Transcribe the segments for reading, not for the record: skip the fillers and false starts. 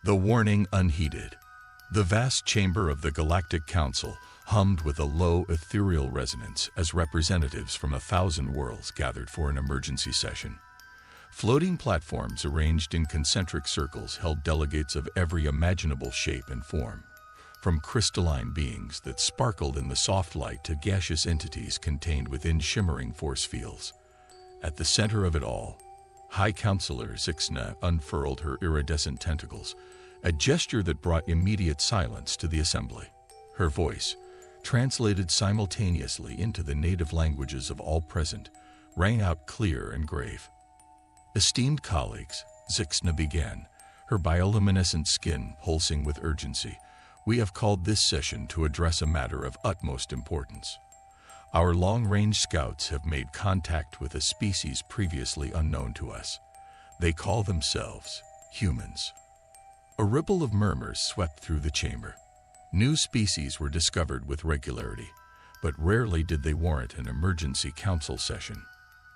The warning unheeded. The vast chamber of the Galactic Council hummed with a low ethereal resonance as representatives from 1,000 worlds gathered for an emergency session. Floating platforms arranged in concentric circles held delegates of every imaginable shape and form, from crystalline beings that sparkled in the soft light to gaseous entities contained within shimmering force fields. At the center of it all, High Counselor Zixna unfurled her iridescent tentacles, a gesture that brought immediate silence to the assembly. Her voice, translated simultaneously into the native languages of all present, rang out clear and grave. Esteemed colleagues, Zixna began, her bioluminescent skin pulsing with urgency, we have called this session to address a matter of utmost importance. Our long-range scouts have made contact with a species previously unknown to us. They call themselves humans. A ripple of murmurs swept through the chamber. New species were discovered with regularity, but rarely did they warrant an emergency council session.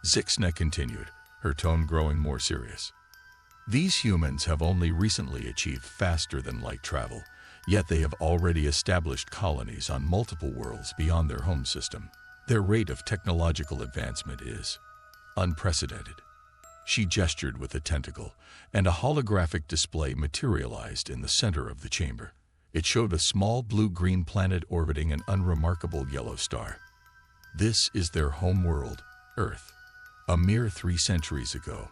Zixna continued, her tone growing more serious. These humans have only recently achieved faster-than-light travel, yet they have already established colonies on multiple worlds beyond their home system. Their rate of technological advancement is unprecedented. She gestured with a tentacle, and a holographic display materialized in the center of the chamber. It showed a small blue-green planet orbiting an unremarkable yellow star. This is their home world, Earth. A mere 3 centuries ago,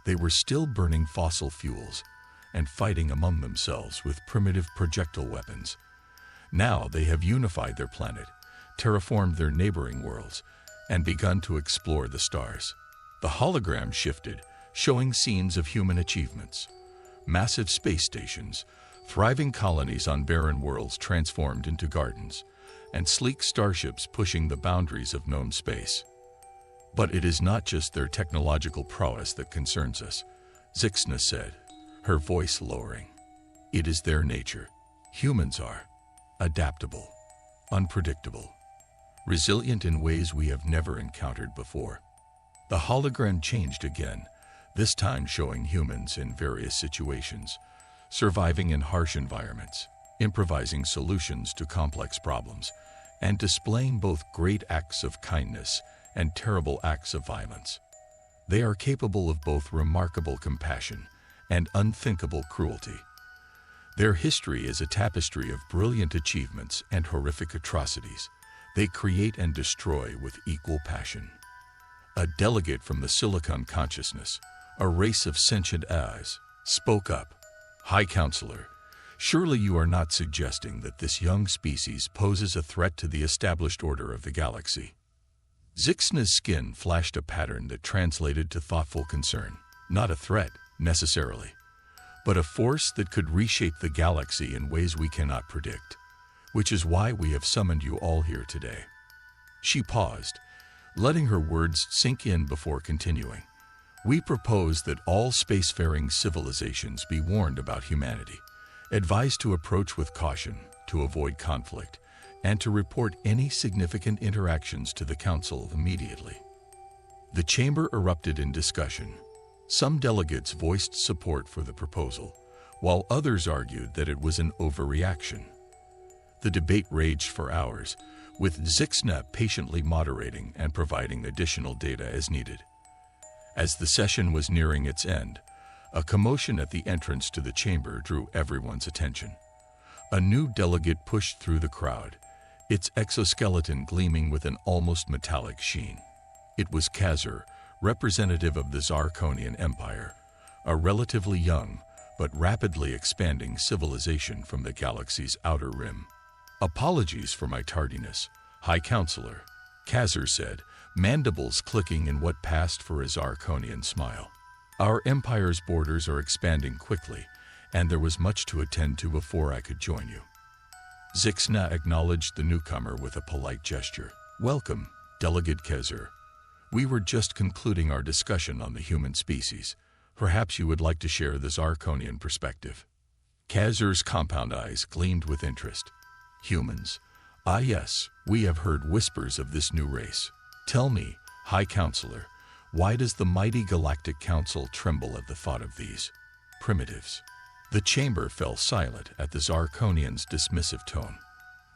they were still burning fossil fuels and fighting among themselves with primitive projectile weapons. Now they have unified their planet, terraformed their neighboring worlds, and begun to explore the stars. The hologram shifted, showing scenes of human achievements. Massive space stations, thriving colonies on barren worlds transformed into gardens, and sleek starships pushing the boundaries of known space. But it is not just their technological prowess that concerns us, Zixna said, her voice lowering. It is their nature. Humans are adaptable, unpredictable, resilient in ways we have never encountered before. The hologram changed again, this time showing humans in various situations, surviving in harsh environments, improvising solutions to complex problems, and displaying both great acts of kindness and terrible acts of violence. They are capable of both remarkable compassion and unthinkable cruelty. Their history is a tapestry of brilliant achievements and horrific atrocities. They create and destroy with equal passion. A delegate from the Silicon Consciousness, a race of sentient eyes, spoke up. High Counselor, surely you are not suggesting that this young species poses a threat to the established order of the galaxy. Zixna's skin flashed a pattern that translated to thoughtful concern. Not a threat, necessarily, but a force that could reshape the galaxy in ways we cannot predict, which is why we have summoned you all here today. She paused, letting her words sink in before continuing. We propose that all spacefaring civilizations be warned about humanity, advised to approach with caution, to avoid conflict, and to report any significant interactions to the Council immediately. The chamber erupted in discussion. Some delegates voiced support for the proposal, while others argued that it was an overreaction. The debate raged for hours, with Zixna patiently moderating and providing additional data as needed. As the session was nearing its end, a commotion at the entrance to the chamber drew everyone's attention. A new delegate pushed through the crowd, its exoskeleton gleaming with an almost metallic sheen. It was Kazur, representative of the Zarkonian Empire, a relatively young but rapidly expanding civilization from the galaxy's outer rim. Apologies for my tardiness, High Counselor, Kazur said, mandibles clicking in what passed for a Zarkonian smile. Our empire's borders are expanding quickly, and there was much to attend to before I could join you. Zixna acknowledged the newcomer with a polite gesture. Welcome, Delegate Kazur. We were just concluding our discussion on the human species. Perhaps you would like to share the Zarkonian perspective. Kazur's compound eyes gleamed with interest. Humans? Ah yes, we have heard whispers of this new race. Tell me, High Counselor, why does the mighty Galactic Council tremble at the thought of these primitives? The chamber fell silent at the Zarkonian's dismissive tone.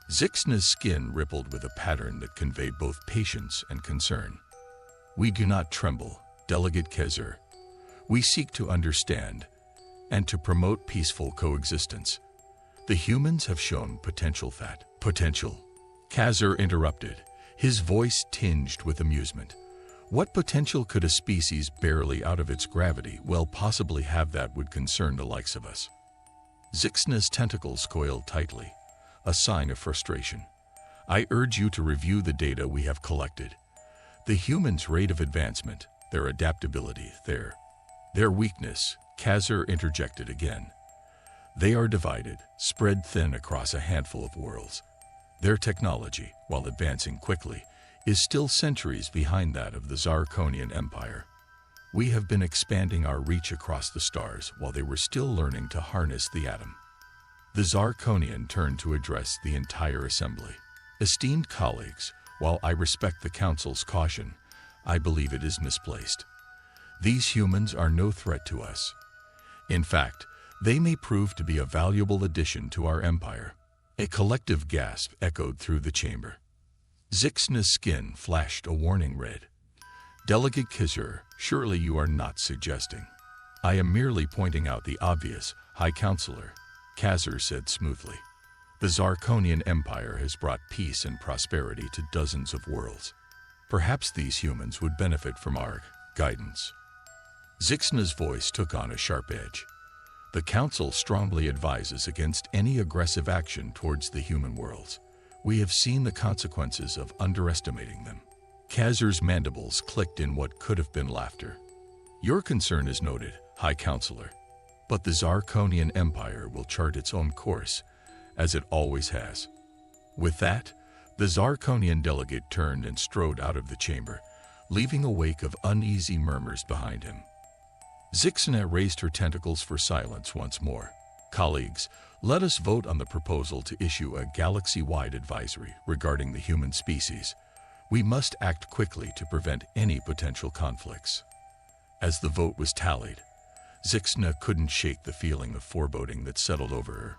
Zixna's skin rippled with a pattern that conveyed both patience and concern. "We do not tremble, Delegate Kezer. We seek to understand and to promote peaceful coexistence. The humans have shown potential." Kezer interrupted, his voice tinged with amusement. "What potential could a species barely out of its gravity well possibly have that would concern the likes of us?" Zixna's tentacles coiled tightly, a sign of frustration. "I urge you to review the data we have collected. The humans' rate of advancement, their adaptability, their weakness," Kezer interjected again. "They are divided, spread thin across a handful of worlds. Their technology, while advancing quickly, is still centuries behind that of the Zarkonian Empire. We have been expanding our reach across the stars while they were still learning to harness the atom." The Zarkonian turned to address the entire assembly. "Esteemed colleagues, while I respect the Council's caution, I believe it is misplaced. These humans are no threat to us. In fact, they may prove to be a valuable addition to our empire." A collective gasp echoed through the chamber. Zixna's skin flashed a warning red. "Delegate Kezer, surely you are not suggesting—" "I am merely pointing out the obvious, High Counselor," Kezer said smoothly. "The Zarkonian Empire has brought peace and prosperity to dozens of worlds. Perhaps these humans would benefit from our guidance." Zixna's voice took on a sharp edge. "The Council strongly advises against any aggressive action towards the human worlds. We have seen the consequences of underestimating them." Kezer's mandibles clicked in what could have been laughter. "Your concern is noted, High Counselor, but the Zarkonian Empire will chart its own course, as it always has." With that, the Zarkonian delegate turned and strode out of the chamber, leaving a wake of uneasy murmurs behind him. Zixna raised her tentacles for silence once more. "Colleagues, let us vote on the proposal to issue a galaxy-wide advisory regarding the human species. We must act quickly to prevent any potential conflicts." As the vote was tallied, Zixna couldn't shake the feeling of foreboding that settled over her.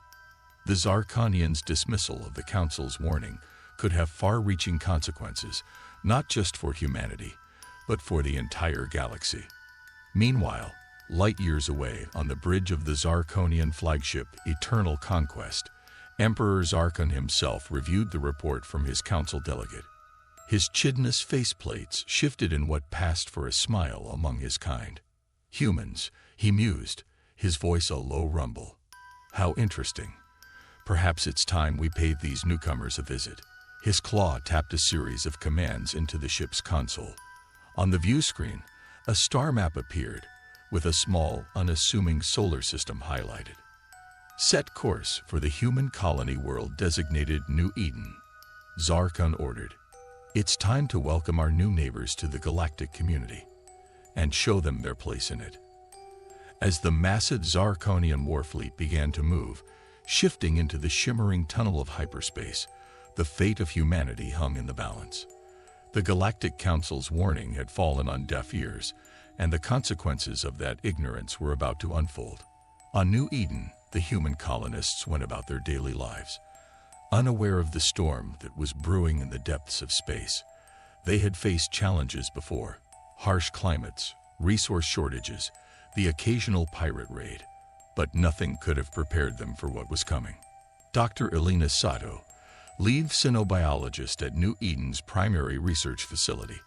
The Zarkonian's dismissal of the Council's warning could have far-reaching consequences, not just for humanity, but for the entire galaxy. Meanwhile, light years away on the bridge of the Zarkonian flagship Eternal Conquest, Emperor Zarkon himself reviewed the report from his council delegate. His chidness faceplates shifted in what passed for a smile among his kind. "Humans," he mused, his voice a low rumble. "How interesting. Perhaps it's time we paid these newcomers a visit." His claw tapped a series of commands into the ship's console. On the view screen, a star map appeared, with a small, unassuming solar system highlighted. "Set course for the human colony world designated New Eden," Zarkon ordered. "It's time to welcome our new neighbors to the galactic community, and show them their place in it." As the massive Zarkonian warfleet began to move, shifting into the shimmering tunnel of hyperspace, the fate of humanity hung in the balance. The Galactic Council's warning had fallen on deaf ears, and the consequences of that ignorance were about to unfold. On New Eden, the human colonists went about their daily lives, unaware of the storm that was brewing in the depths of space. They had faced challenges before: harsh climates, resource shortages, the occasional pirate raid, but nothing could have prepared them for what was coming. Dr. Elena Sato, lead cynobiologist at New Eden's primary research facility,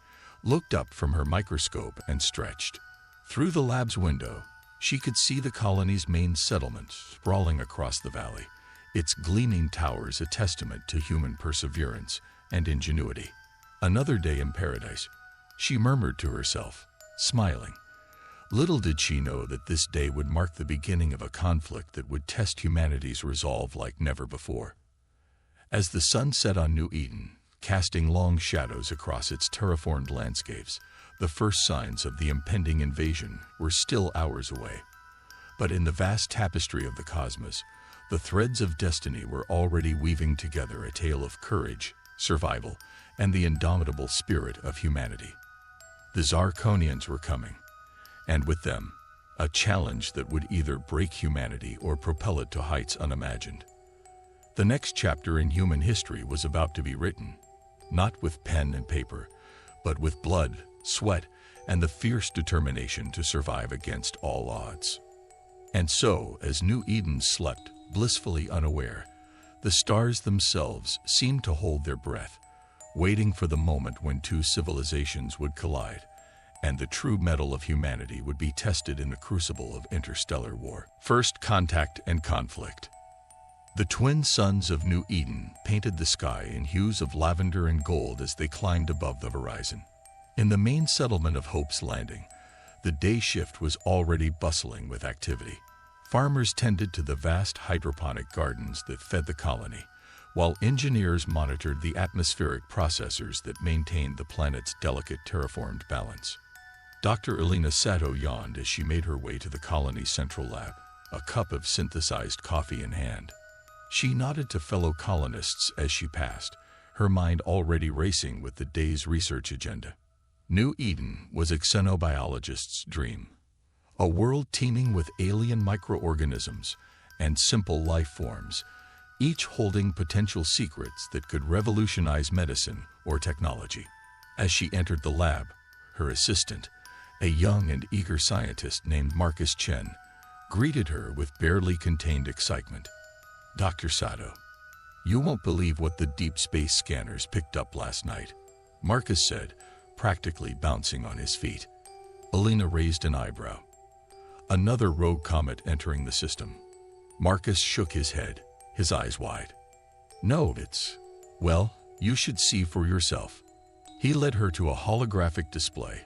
looked up from her microscope and stretched. Through the lab's window, she could see the colony's main settlement sprawling across the valley, its gleaming towers a testament to human perseverance and ingenuity. Another day in paradise, she murmured to herself, smiling. Little did she know that this day would mark the beginning of a conflict that would test humanity's resolve like never before. As the sun set on New Eden, casting long shadows across its terraformed landscapes, the first signs of the impending invasion were still hours away. But in the vast tapestry of the cosmos, the threads of destiny were already weaving together a tale of courage, survival, and the indomitable spirit of humanity. The Zarkonians were coming, and with them, a challenge that would either break humanity or propel it to heights unimagined. The next chapter in human history was about to be written, not with pen and paper, but with blood, sweat, and the fierce determination to survive against all odds. And so, as New Eden slept, blissfully unaware, the stars themselves seemed to hold their breath, waiting for the moment when two civilizations would collide, and the true mettle of humanity would be tested in the crucible of interstellar war. First contact and conflict. The twin suns of New Eden painted the sky in hues of lavender and gold as they climbed above the horizon. In the main settlement of Hope's Landing, the day shift was already bustling with activity. Farmers tended to the vast hydroponic gardens that fed the colony, while engineers monitored the atmospheric processors that maintained the planet's delicate terraformed balance. Dr. Elena Sato yawned as she made her way to the colony's central lab, a cup of synthesized coffee in hand. She nodded to fellow colonists as she passed, her mind already racing with the day's research agenda. New Eden was a xenobiologist's dream, a world teeming with alien microorganisms and simple life forms, each holding potential secrets that could revolutionize medicine or technology. As she entered the lab, her assistant, a young and eager scientist named Marcus Chen, greeted her with barely contained excitement. "Dr. Sato, you won't believe what the deep space scanners picked up last night," Marcus said, practically bouncing on his feet. Elena raised an eyebrow. "Another rogue comet entering the system." Marcus shook his head, his eyes wide. "No, well, you should see for yourself." He led her to a holographic display,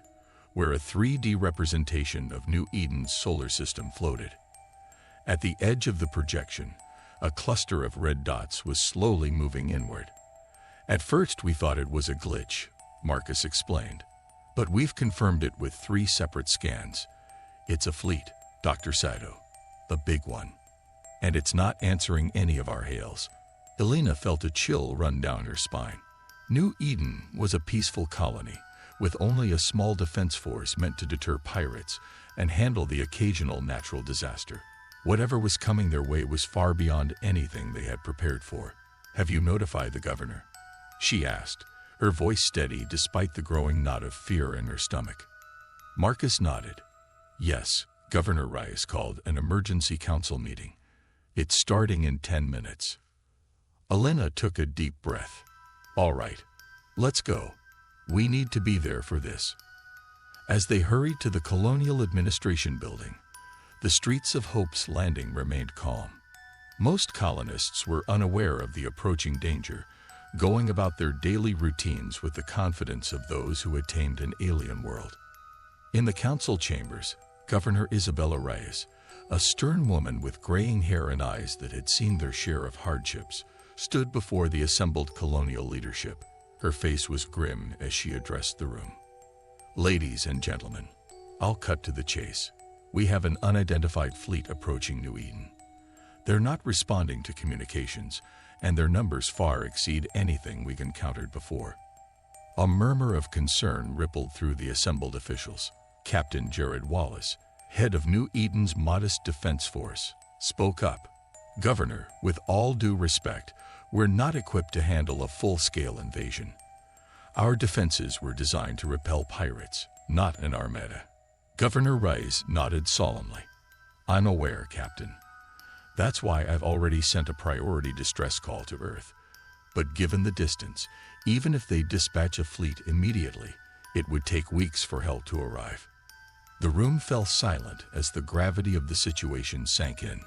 where a 3D representation of New Eden's solar system floated. At the edge of the projection, a cluster of red dots was slowly moving inward. "At first we thought it was a glitch," Marcus explained, "but we've confirmed it with 3 separate scans. It's a fleet, Dr. Sato, a big one. And it's not answering any of our hails." Elena felt a chill run down her spine. New Eden was a peaceful colony, with only a small defense force meant to deter pirates and handle the occasional natural disaster. Whatever was coming their way was far beyond anything they had prepared for. "Have you notified the governor?" she asked, her voice steady despite the growing knot of fear in her stomach. Marcus nodded. "Yes, Governor Rice called an emergency council meeting. It's starting in 10 minutes. Elena took a deep breath. "All right, let's go. We need to be there for this." As they hurried to the Colonial Administration Building, the streets of Hope's Landing remained calm. Most colonists were unaware of the approaching danger, going about their daily routines with the confidence of those who had tamed an alien world. In the council chambers, Governor Isabella Reyes, a stern woman with graying hair and eyes that had seen their share of hardships, stood before the assembled colonial leadership. Her face was grim as she addressed the room. "Ladies and gentlemen, I'll cut to the chase. We have an unidentified fleet approaching New Eden. They're not responding to communications, and their numbers far exceed anything we've encountered before." A murmur of concern rippled through the assembled officials. Captain Jared Wallace, head of New Eden's modest defense force, spoke up. "Governor, with all due respect, we're not equipped to handle a full-scale invasion. Our defenses were designed to repel pirates, not an armada." Governor Rice nodded solemnly. "I'm aware, Captain. That's why I've already sent a priority distress call to Earth. But given the distance, even if they dispatch a fleet immediately, it would take weeks for help to arrive." The room fell silent as the gravity of the situation sank in.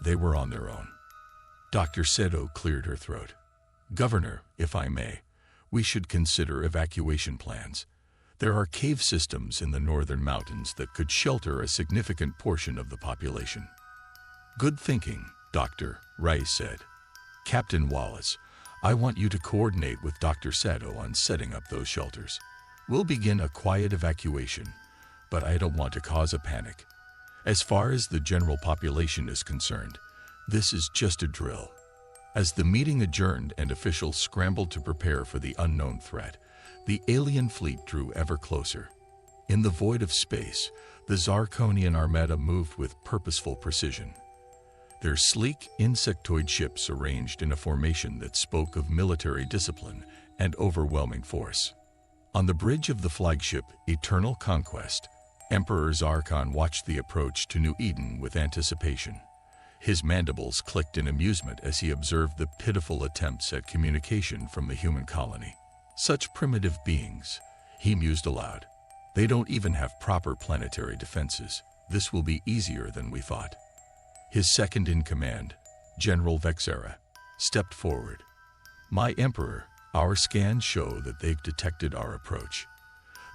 They were on their own. Dr. Sato cleared her throat. "Governor, if I may, we should consider evacuation plans. There are cave systems in the northern mountains that could shelter a significant portion of the population." "Good thinking, Doctor," Rice said. "Captain Wallace, I want you to coordinate with Dr. Sato on setting up those shelters. We'll begin a quiet evacuation, but I don't want to cause a panic. As far as the general population is concerned, this is just a drill." As the meeting adjourned and officials scrambled to prepare for the unknown threat, the alien fleet drew ever closer. In the void of space, The Zarkonian armada moved with purposeful precision. Their sleek, insectoid ships arranged in a formation that spoke of military discipline and overwhelming force. On the bridge of the flagship Eternal Conquest, Emperor Zarkon watched the approach to New Eden with anticipation. His mandibles clicked in amusement as he observed the pitiful attempts at communication from the human colony. Such primitive beings, he mused aloud. They don't even have proper planetary defenses. This will be easier than we thought. His second-in-command, General Vexera, stepped forward. My Emperor, our scans show that they've detected our approach.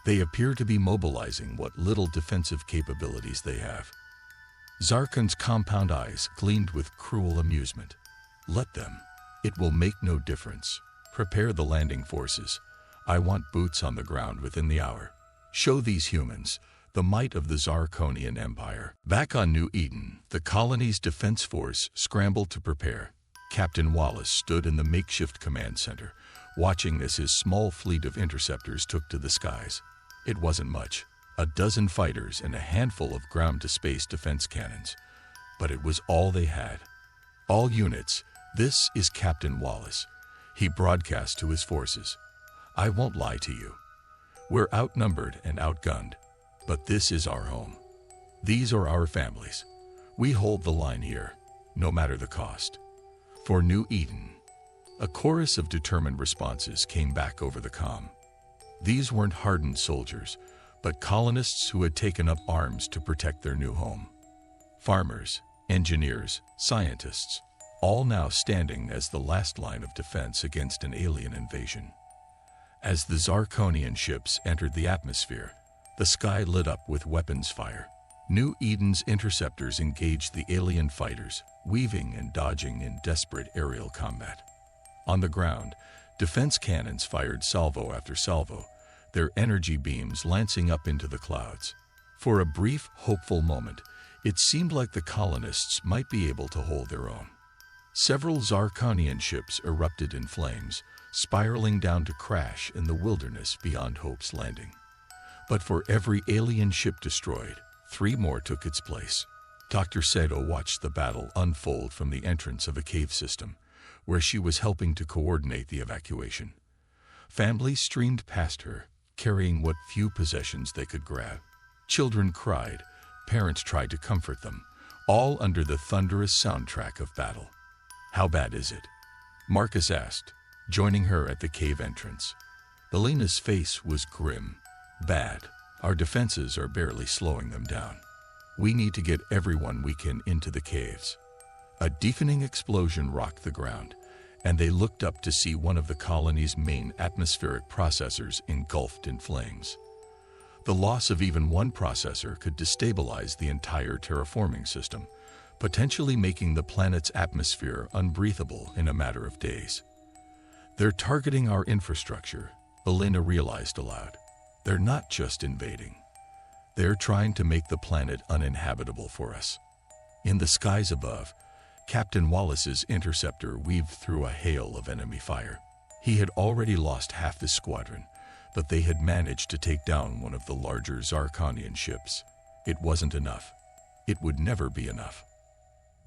They appear to be mobilizing what little defensive capabilities they have. Zarkon's compound eyes gleamed with cruel amusement. Let them. It will make no difference. Prepare the landing forces. I want boots on the ground within the hour. Show these humans the might of the Zarkonian Empire. Back on New Eden, the colony's defense force scrambled to prepare. Captain Wallace stood in the makeshift command center, watching as his small fleet of interceptors took to the skies. It wasn't much, a dozen fighters and a handful of ground-to-space defense cannons, but it was all they had. All units, this is Captain Wallace. He broadcast to his forces. I won't lie to you. We're outnumbered and outgunned, but this is our home. These are our families. We hold the line here, no matter the cost. For New Eden, a chorus of determined responses came back over the comm. These weren't hardened soldiers, but colonists who had taken up arms to protect their new home. Farmers, engineers, scientists, all now standing as the last line of defense against an alien invasion. As the Zarkonian ships entered the atmosphere, the sky lit up with weapons fire. New Eden's interceptors engaged the alien fighters, weaving and dodging in desperate aerial combat. On the ground, defense cannons fired salvo after salvo, their energy beams lancing up into the clouds. For a brief, hopeful moment, it seemed like the colonists might be able to hold their own. Several Zarkonian ships erupted in flames, spiraling down to crash in the wilderness beyond Hope's Landing. But for every alien ship destroyed, 3 more took its place. Dr. Seto watched the battle unfold from the entrance of a cave system, where she was helping to coordinate the evacuation. Families streamed past her, carrying what few possessions they could grab. Children cried, parents tried to comfort them, all under the thunderous soundtrack of battle. How bad is it? Marcus asked, joining her at the cave entrance. Elena's face was grim. Bad. Our defenses are barely slowing them down. We need to get everyone we can into the caves. A deafening explosion rocked the ground, and they looked up to see one of the colony's main atmospheric processors engulfed in flames. The loss of even one processor could destabilize the entire terraforming system, potentially making the planet's atmosphere unbreathable in a matter of days. They're targeting our infrastructure, Elena realized aloud. They're not just invading. They're trying to make the planet uninhabitable for us. In the skies above, Captain Wallace's interceptor weaved through a hail of enemy fire. He had already lost half his squadron, but they had managed to take down one of the larger Zarkonian ships. It wasn't enough. It would never be enough.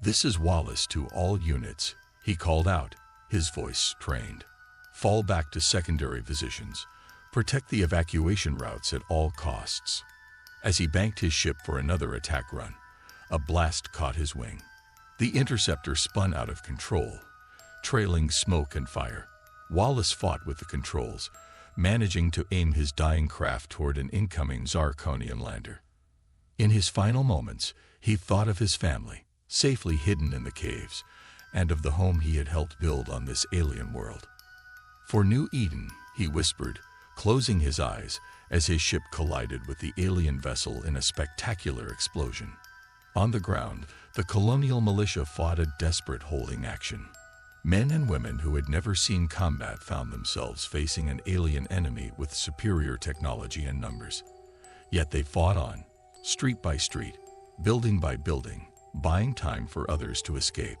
This is Wallace to all units, he called out, his voice strained. Fall back to secondary positions. Protect the evacuation routes at all costs. As he banked his ship for another attack run, a blast caught his wing. The interceptor spun out of control, trailing smoke and fire. Wallace fought with the controls, managing to aim his dying craft toward an incoming Zarkonian lander. In his final moments, he thought of his family, safely hidden in the caves, and of the home he had helped build on this alien world. For New Eden, he whispered, closing his eyes as his ship collided with the alien vessel in a spectacular explosion. On the ground, the colonial militia fought a desperate holding action. Men and women who had never seen combat found themselves facing an alien enemy with superior technology and numbers. Yet they fought on, street by street, building by building, buying time for others to escape.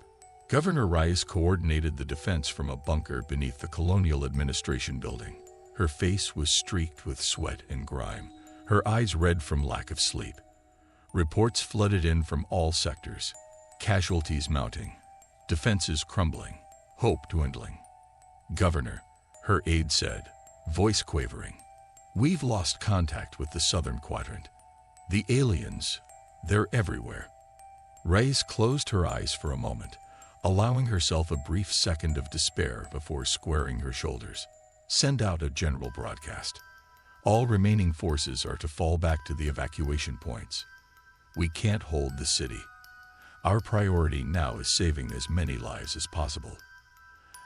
Governor Rice coordinated the defense from a bunker beneath the Colonial Administration building. Her face was streaked with sweat and grime, her eyes red from lack of sleep. Reports flooded in from all sectors, casualties mounting, defenses crumbling, hope dwindling. "Governor," her aide said, voice quavering, "we've lost contact with the southern quadrant. The aliens, they're everywhere." Reyes closed her eyes for a moment, allowing herself a brief second of despair before squaring her shoulders. "Send out a general broadcast. All remaining forces are to fall back to the evacuation points. We can't hold the city. Our priority now is saving as many lives as possible."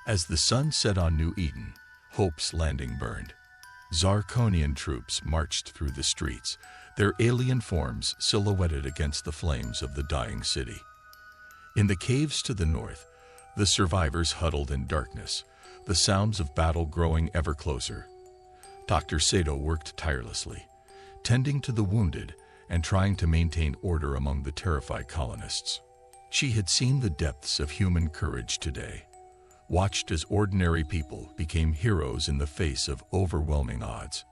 As the sun set on New Eden, Hope's Landing burned. Zarkonian troops marched through the streets, their alien forms silhouetted against the flames of the dying city. In the caves to the north, the survivors huddled in darkness, the sounds of battle growing ever closer. Dr. Sato worked tirelessly, tending to the wounded and trying to maintain order among the terrified colonists. She had seen the depths of human courage today, watched as ordinary people became heroes in the face of overwhelming odds.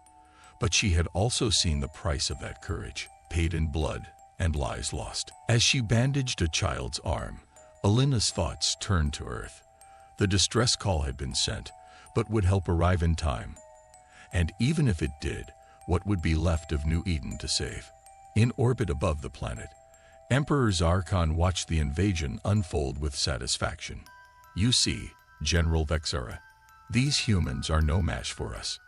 But she had also seen the price of that courage, paid in blood and lives lost. As she bandaged a child's arm, Alina's thoughts turned to Earth. The distress call had been sent, but would help arrive in time. And even if it did, what would be left of New Eden to save? In orbit above the planet, Emperor Zarkon watched the invasion unfold with satisfaction. "You see, General Vexera, these humans are no match for us.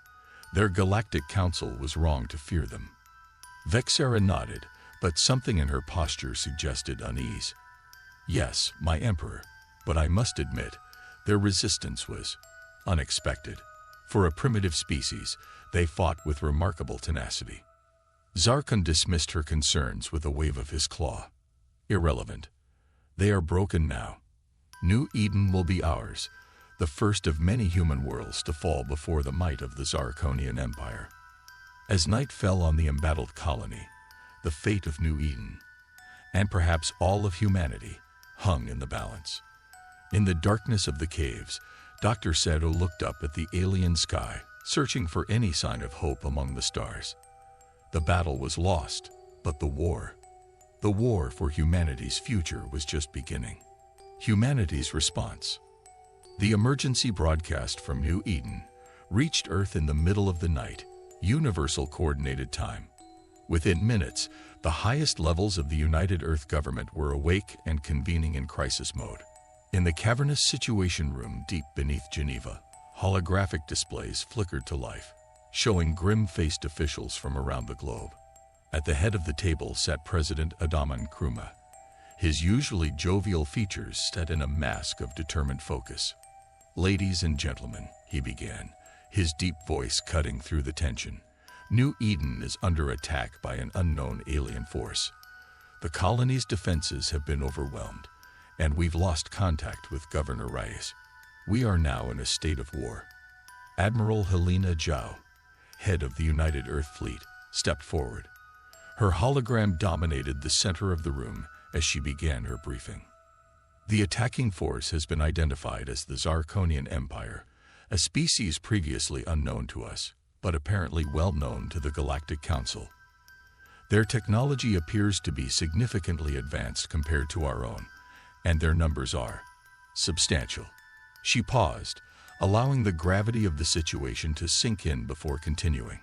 Their galactic council was wrong to fear them." Vexera nodded, but something in her posture suggested unease. "Yes, my Emperor, but I must admit, their resistance was unexpected. For a primitive species, they fought with remarkable tenacity." Zarkon dismissed her concerns with a wave of his claw. "Irrelevant. They are broken now. New Eden will be ours, the first of many human worlds to fall before the might of the Zarkonian Empire." As night fell on the embattled colony, the fate of New Eden, and perhaps all of humanity, hung in the balance. In the darkness of the caves, Dr. Sato looked up at the alien sky, searching for any sign of hope among the stars. The battle was lost, but the war for humanity's future was just beginning. Humanity's response. The emergency broadcast from New Eden reached Earth in the middle of the night, universal coordinated time. Within minutes, the highest levels of the United Earth government were awake and convening in crisis mode. In the cavernous Situation Room deep beneath Geneva, holographic displays flickered to life, showing grim-faced officials from around the globe. At the head of the table sat President Adama Nkrumah, his usually jovial features set in a mask of determined focus. "Ladies and gentlemen," he began, his deep voice cutting through the tension, "New Eden is under attack by an unknown alien force. The colony's defenses have been overwhelmed, and we've lost contact with Governor Reyes. We are now in a state of war." Admiral Helena Zhao, head of the United Earth Fleet, stepped forward. Her hologram dominated the center of the room as she began her briefing. "The attacking force has been identified as the Zarkonian Empire, a species previously unknown to us, but apparently well known to the Galactic Council. Their technology appears to be significantly advanced compared to our own, and their numbers are substantial." She paused, allowing the gravity of the situation to sink in before continuing.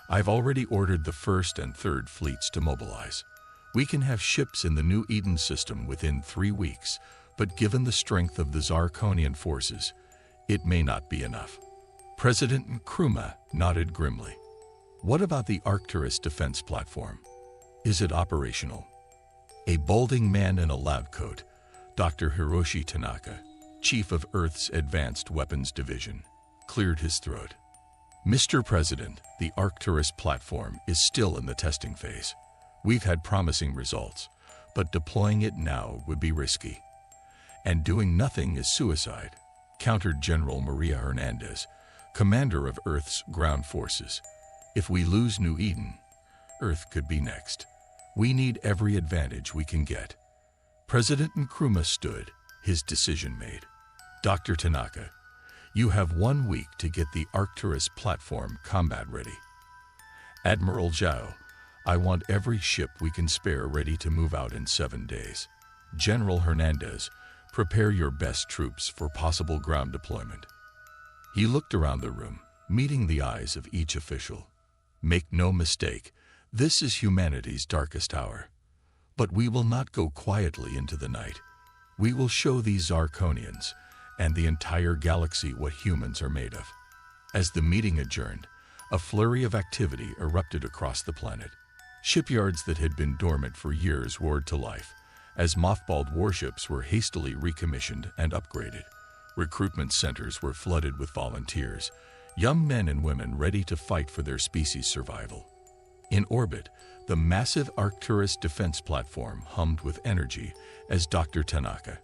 "I've already ordered the 1st and 3rd fleets to mobilize. We can have ships in the New Eden system within 3 weeks, but given the strength of the Zarkonian forces, it may not be enough." President Nkrumah nodded grimly. "What about the Arcturus defense platform? Is it operational?" A balding man in a lab coat, Dr. Hiroshi Tanaka, chief of Earth's Advanced Weapons Division, cleared his throat. "Mr. President, the Arcturus platform is still in the testing phase. We've had promising results, but deploying it now would be risky. And doing nothing is suicide," countered General Maria Hernandez, commander of Earth's ground forces. "If we lose New Eden, Earth could be next. We need every advantage we can get." President Nkrumah stood, his decision made. "Dr. Tanaka, you have 1 week to get the Arcturus platform combat ready." Admiral Zhao, I want every ship we can spare ready to move out in 7 days. General Hernandez, prepare your best troops for possible ground deployment." He looked around the room, meeting the eyes of each official. "Make no mistake, this is humanity's darkest hour. But we will not go quietly into the night. We will show these Zarkonians and the entire galaxy what humans are made of." As the meeting adjourned, a flurry of activity erupted across the planet. Shipyards that had been dormant for years roared to life, as mothballed warships were hastily recommissioned and upgraded. Recruitment centers were flooded with volunteers, young men and women ready to fight for their species' survival. In orbit, the massive Arcturus defense platform hummed with energy as Dr. Tanaka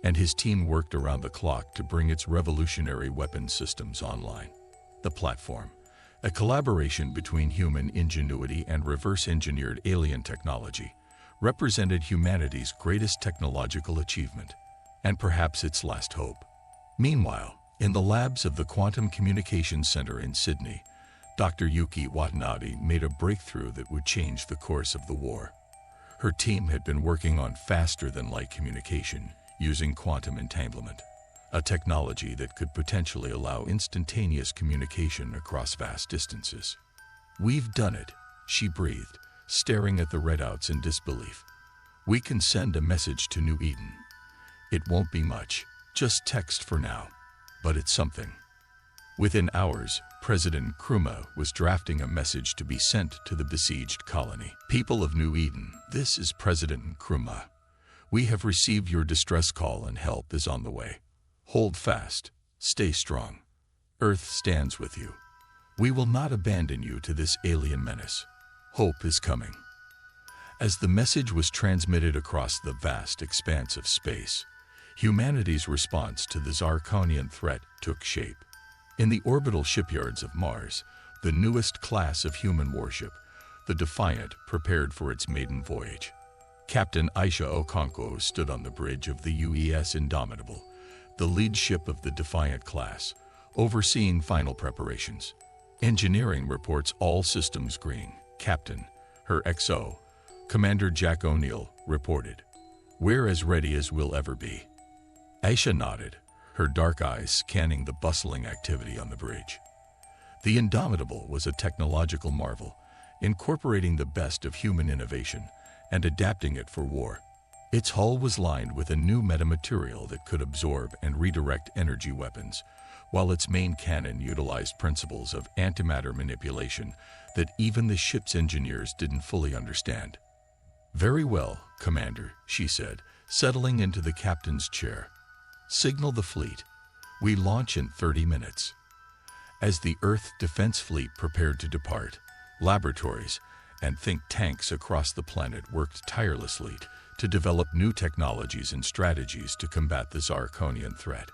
and his team worked around the clock to bring its revolutionary weapons systems online. The platform, a collaboration between human ingenuity and reverse-engineered alien technology, represented humanity's greatest technological achievement, and perhaps its last hope. Meanwhile, in the labs of the Quantum Communications Center in Sydney, Dr. Yuki Watanabe made a breakthrough that would change the course of the war. Her team had been working on faster-than-light communication using quantum entanglement, a technology that could potentially allow instantaneous communication across vast distances. "We've done it," she breathed, staring at the readouts in disbelief. "We can send a message to New Eden. It won't be much, just text for now, but it's something." Within hours, President Nkrumah was drafting a message to be sent to the besieged colony. "People of New Eden, this is President Nkrumah. We have received your distress call and help is on the way. Hold fast, stay strong. Earth stands with you. We will not abandon you to this alien menace. Hope is coming." As the message was transmitted across the vast expanse of space, humanity's response to the Zarkonian threat took shape. In the orbital shipyards of Mars, the newest class of human warship, the Defiant, prepared for its maiden voyage. Captain Aisha Okonkwo stood on the bridge of the UES Indomitable, the lead ship of the Defiant class, overseeing final preparations. "Engineering reports all systems green, Captain," her XO, Commander Jack O'Neill, reported. "We're as ready as we'll ever be." Aisha nodded, her dark eyes scanning the bustling activity on the bridge. The Indomitable was a technological marvel, incorporating the best of human innovation and adapting it for war. Its hull was lined with a new metamaterial that could absorb and redirect energy weapons, while its main cannon utilized principles of antimatter manipulation that even the ship's engineers didn't fully understand. "Very well, Commander," she said, settling into the captain's chair. "Signal the fleet. We launch in 30 minutes." As the Earth Defense Fleet prepared to depart, laboratories and think tanks across the planet worked tirelessly to develop new technologies and strategies to combat the Zarkonian threat.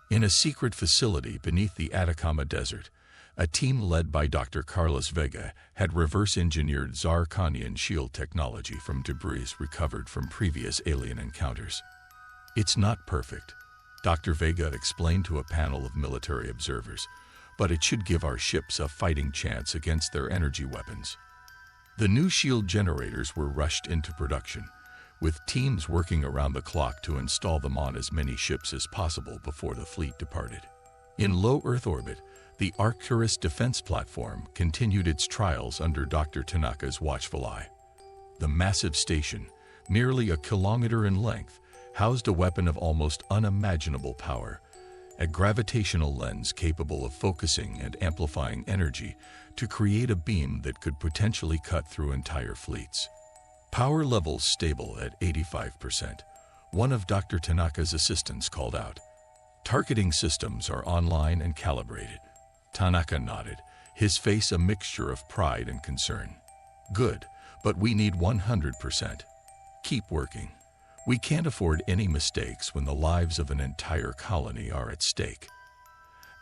In a secret facility beneath the Atacama Desert, a team led by Dr. Carlos Vega had reverse-engineered Zarkonian shield technology from debris recovered from previous alien encounters. "It's not perfect," Dr. Vega explained to a panel of military observers, "but it should give our ships a fighting chance against their energy weapons." The new shield generators were rushed into production, with teams working around the clock to install them on as many ships as possible before the fleet departed. In low Earth orbit, the Arcturus defense platform continued its trials under Dr. Tanaka's watchful eye. The massive station, nearly a kilometer in length, housed a weapon of almost unimaginable power, a gravitational lens capable of focusing and amplifying energy to create a beam that could potentially cut through entire fleets. "Power levels stable at 85%, one of Dr. Tanaka's assistants called out. "Targeting systems are online and calibrated." Tanaka nodded, his face a mixture of pride and concern. "Good, but we need 100%. Keep working. We can't afford any mistakes when the lives of an entire colony are at stake."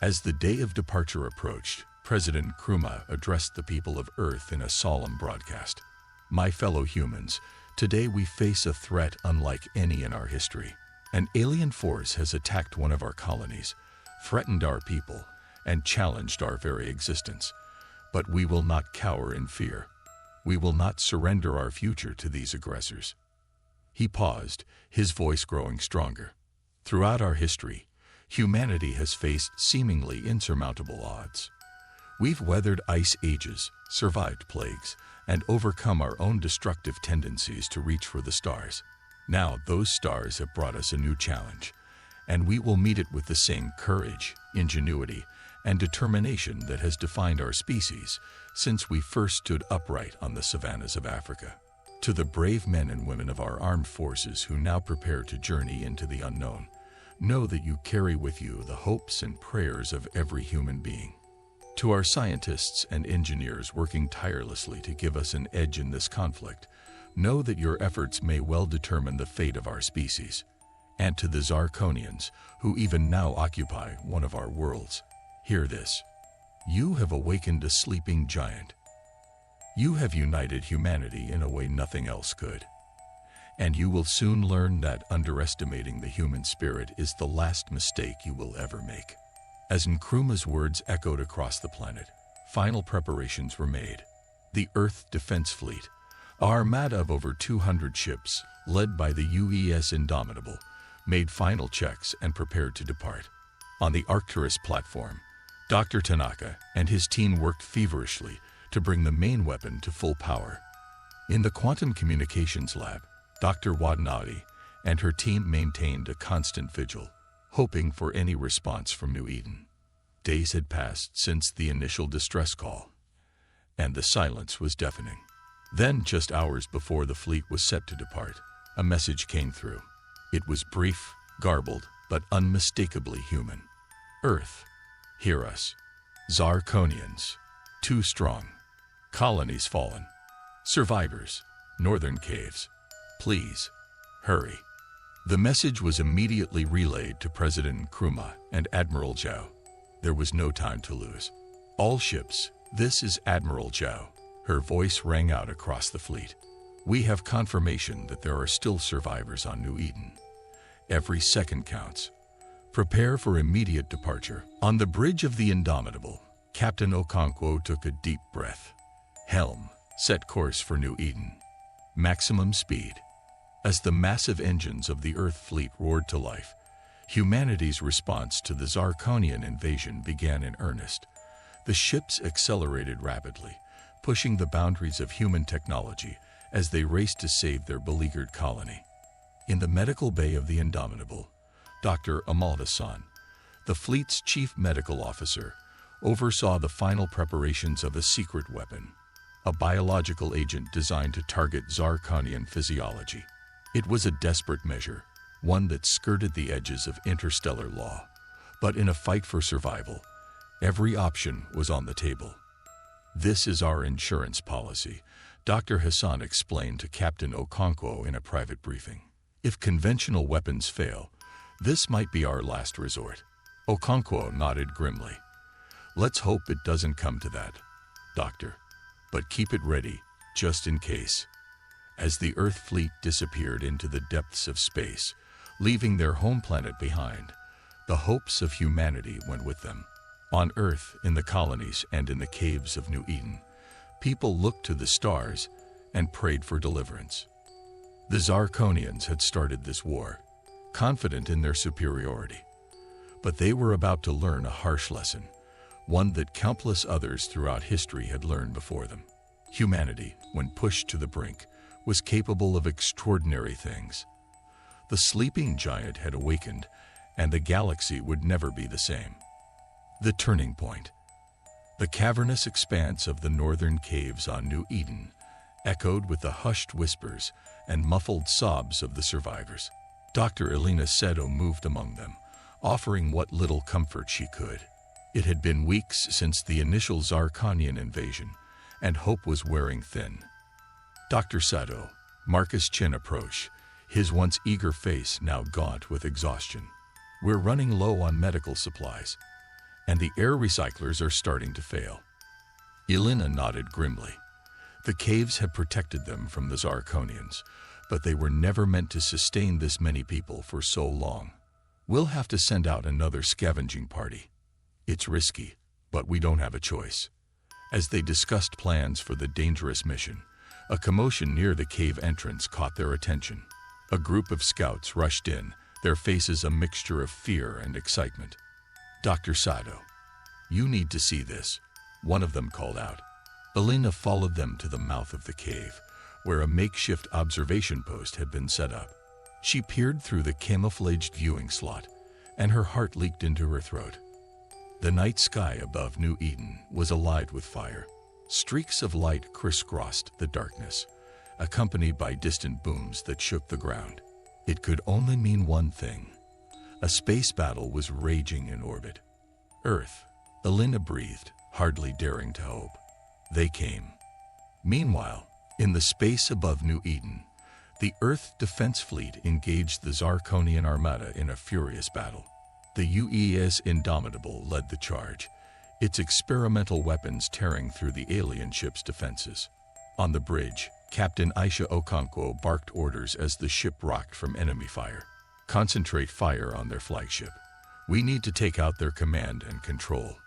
As the day of departure approached, President Nkrumah addressed the people of Earth in a solemn broadcast. "My fellow humans, today we face a threat unlike any in our history. An alien force has attacked one of our colonies, threatened our people, and challenged our very existence. But we will not cower in fear. We will not surrender our future to these aggressors." He paused, his voice growing stronger. Throughout our history, humanity has faced seemingly insurmountable odds. We've weathered ice ages, survived plagues, and overcome our own destructive tendencies to reach for the stars. Now those stars have brought us a new challenge, and we will meet it with the same courage, ingenuity, and determination that has defined our species since we first stood upright on the savannas of Africa. To the brave men and women of our armed forces who now prepare to journey into the unknown, know that you carry with you the hopes and prayers of every human being. To our scientists and engineers working tirelessly to give us an edge in this conflict, know that your efforts may well determine the fate of our species. And to the Zarkonians, who even now occupy one of our worlds, hear this. You have awakened a sleeping giant. You have united humanity in a way nothing else could. And you will soon learn that underestimating the human spirit is the last mistake you will ever make. As Nkrumah's words echoed across the planet, final preparations were made. The Earth Defense Fleet, an armada of over 200 ships, led by the UES Indomitable, made final checks and prepared to depart. On the Arcturus platform, Dr. Tanaka and his team worked feverishly to bring the main weapon to full power. In the quantum communications lab, Dr. Watanabe and her team maintained a constant vigil, hoping for any response from New Eden. Days had passed since the initial distress call, and the silence was deafening. Then, just hours before the fleet was set to depart, a message came through. It was brief, garbled, but unmistakably human. Earth, hear us. Zarkonians, too strong. Colonies fallen. Survivors, northern caves. Please, hurry. The message was immediately relayed to President Nkrumah and Admiral Zhao. There was no time to lose. All ships, this is Admiral Zhao. Her voice rang out across the fleet. We have confirmation that there are still survivors on New Eden. Every second counts. Prepare for immediate departure. On the bridge of the Indomitable, Captain Okonkwo took a deep breath. Helm, set course for New Eden. Maximum speed. As the massive engines of the Earth fleet roared to life, humanity's response to the Zarkonian invasion began in earnest. The ships accelerated rapidly, pushing the boundaries of human technology as they raced to save their beleaguered colony. In the medical bay of the Indomitable, Dr. Amalda-san, the fleet's chief medical officer, oversaw the final preparations of a secret weapon, a biological agent designed to target Zarkonian physiology. It was a desperate measure, one that skirted the edges of interstellar law. But in a fight for survival, every option was on the table. This is our insurance policy, Dr. Hassan explained to Captain Okonkwo in a private briefing. If conventional weapons fail, this might be our last resort. Okonkwo nodded grimly. Let's hope it doesn't come to that, Doctor. But keep it ready, just in case. As the Earth fleet disappeared into the depths of space, leaving their home planet behind, the hopes of humanity went with them. On Earth, in the colonies, and in the caves of New Eden, people looked to the stars and prayed for deliverance. The Zarkonians had started this war, confident in their superiority. But they were about to learn a harsh lesson, one that countless others throughout history had learned before them. Humanity, when pushed to the brink, was capable of extraordinary things. The sleeping giant had awakened, and the galaxy would never be the same. The turning point. The cavernous expanse of the northern caves on New Eden echoed with the hushed whispers and muffled sobs of the survivors. Dr. Elena Seto moved among them, offering what little comfort she could. It had been weeks since the initial Zarkonian invasion, and hope was wearing thin. Dr. Sato, Marcus Chin approached, his once eager face now gaunt with exhaustion. We're running low on medical supplies, and the air recyclers are starting to fail. Elena nodded grimly. The caves had protected them from the Zarkonians, but they were never meant to sustain this many people for so long. We'll have to send out another scavenging party. It's risky, but we don't have a choice. As they discussed plans for the dangerous mission, A commotion near the cave entrance caught their attention. A group of scouts rushed in, their faces a mixture of fear and excitement. "Dr. Sato, you need to see this," one of them called out. Alina followed them to the mouth of the cave, where a makeshift observation post had been set up. She peered through the camouflaged viewing slot, and her heart leaked into her throat. The night sky above New Eden was alight with fire. Streaks of light crisscrossed the darkness, accompanied by distant booms that shook the ground. It could only mean one thing. A space battle was raging in orbit. Earth, Alina breathed, hardly daring to hope. They came. Meanwhile, in the space above New Eden, the Earth Defense Fleet engaged the Zarkonian Armada in a furious battle. The UES Indomitable led the charge, its experimental weapons tearing through the alien ship's defenses. On the bridge, Captain Aisha Okonkwo barked orders as the ship rocked from enemy fire. "Concentrate fire on their flagship. We need to take out their command and control."